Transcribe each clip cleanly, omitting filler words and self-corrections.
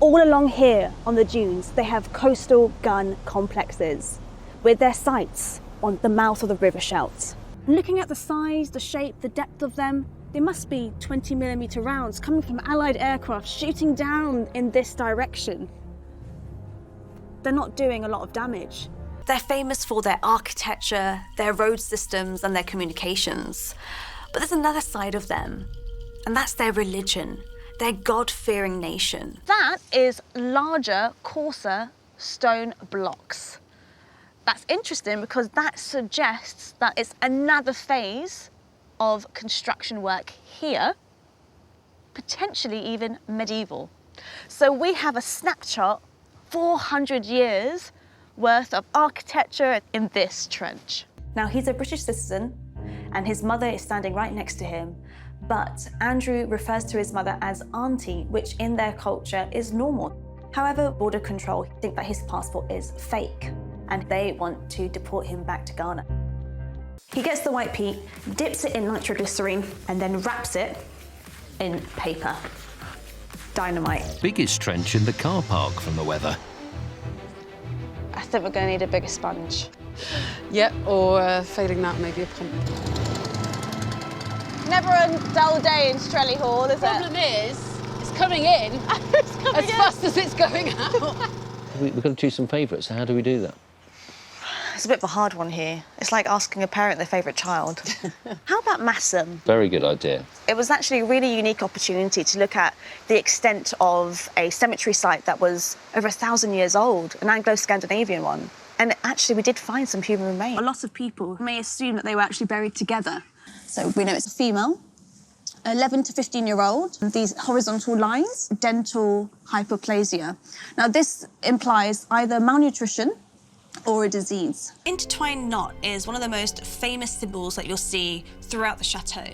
All along here on the dunes, they have coastal gun complexes with their sights on the mouth of the river Scheldt. Looking at the size, the shape, the depth of them, they must be 20mm rounds coming from Allied aircraft shooting down in this direction. They're not doing a lot of damage. They're famous for their architecture, their road systems, and their communications. But there's another side of them, and that's their religion, their God-fearing nation. That is larger, coarser stone blocks. That's interesting because that suggests that it's another phase of construction work here, potentially even medieval. So we have a snapshot, 400 years worth of architecture in this trench. Now, he's a British citizen and his mother is standing right next to him, but Andrew refers to his mother as auntie, which in their culture is normal. However, border control think that his passport is fake and they want to deport him back to Ghana. He gets the white peat, dips it in nitroglycerine, and then wraps it in paper. Dynamite. Biggest trench in the car park from the weather. I think we're going to need a bigger sponge. Yep, or failing that, maybe a pump. Never a dull day in Strelly Hall, is it? The problem is, it's coming in as fast as it's going out. We've got to choose some favourites, so how do we do that? It's a bit of a hard one here. It's like asking a parent their favourite child. How about Massam? Very good idea. It was actually a really unique opportunity to look at the extent of a cemetery site that was over 1,000 years old, an Anglo-Scandinavian one. And actually, we did find some human remains. A lot of people may assume that they were actually buried together. So we know it's a female, 11 to 15-year-old. These horizontal lines, dental hyperplasia. Now, this implies either malnutrition or a disease. Intertwined knot is one of the most famous symbols that you'll see throughout the chateau.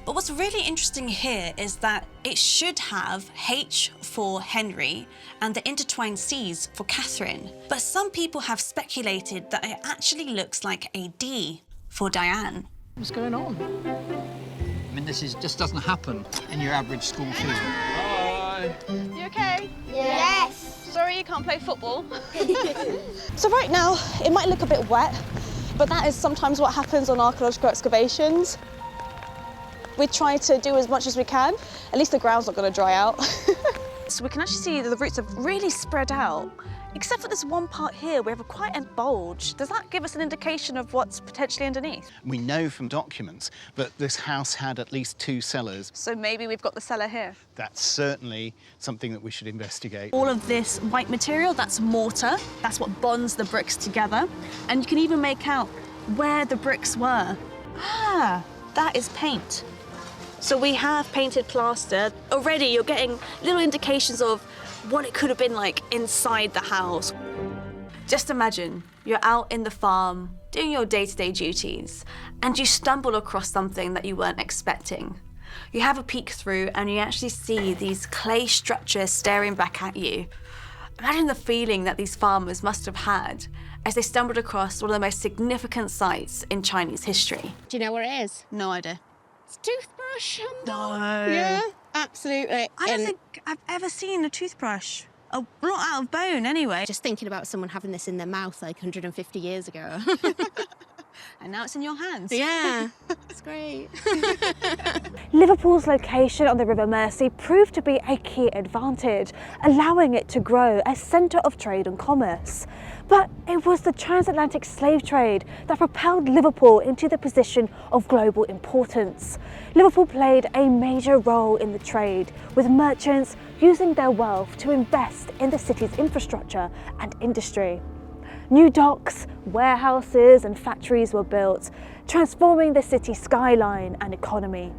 But what's really interesting here is that it should have H for Henry and the intertwined C's for Catherine. But some people have speculated that it actually looks like a D for Diane. What's going on? I mean, just doesn't happen in your average school season. Hi. You okay? Yes. Sorry you can't play football. So right now, it might look a bit wet, but that is sometimes what happens on archaeological excavations. We try to do as much as we can. At least the ground's not going to dry out. So we can actually see that the roots have really spread out. Except for this one part here, we have quite a bulge. Does that give us an indication of what's potentially underneath? We know from documents that this house had at least 2 cellars. So maybe we've got the cellar here. That's certainly something that we should investigate. All of this white material, that's mortar. That's what bonds the bricks together. And you can even make out where the bricks were. Ah, that is paint. So we have painted plaster. Already you're getting little indications of what it could have been like inside the house. Just imagine you're out in the farm doing your day-to-day duties and you stumble across something that you weren't expecting. You have a peek through and you actually see these clay structures staring back at you. Imagine the feeling that these farmers must have had as they stumbled across one of the most significant sites in Chinese history. Do you know where it is? No idea. It's a toothbrush. No. Yeah, absolutely. I don't think I've ever seen a toothbrush. A lot out of bone, anyway. Just thinking about someone having this in their mouth like 150 years ago. And now it's in your hands. Yeah, it's great. Liverpool's location on the River Mersey proved to be a key advantage, allowing it to grow as centre of trade and commerce. But it was the transatlantic slave trade that propelled Liverpool into the position of global importance. Liverpool played a major role in the trade, with merchants using their wealth to invest in the city's infrastructure and industry. New docks, warehouses and factories were built, transforming the city's skyline and economy.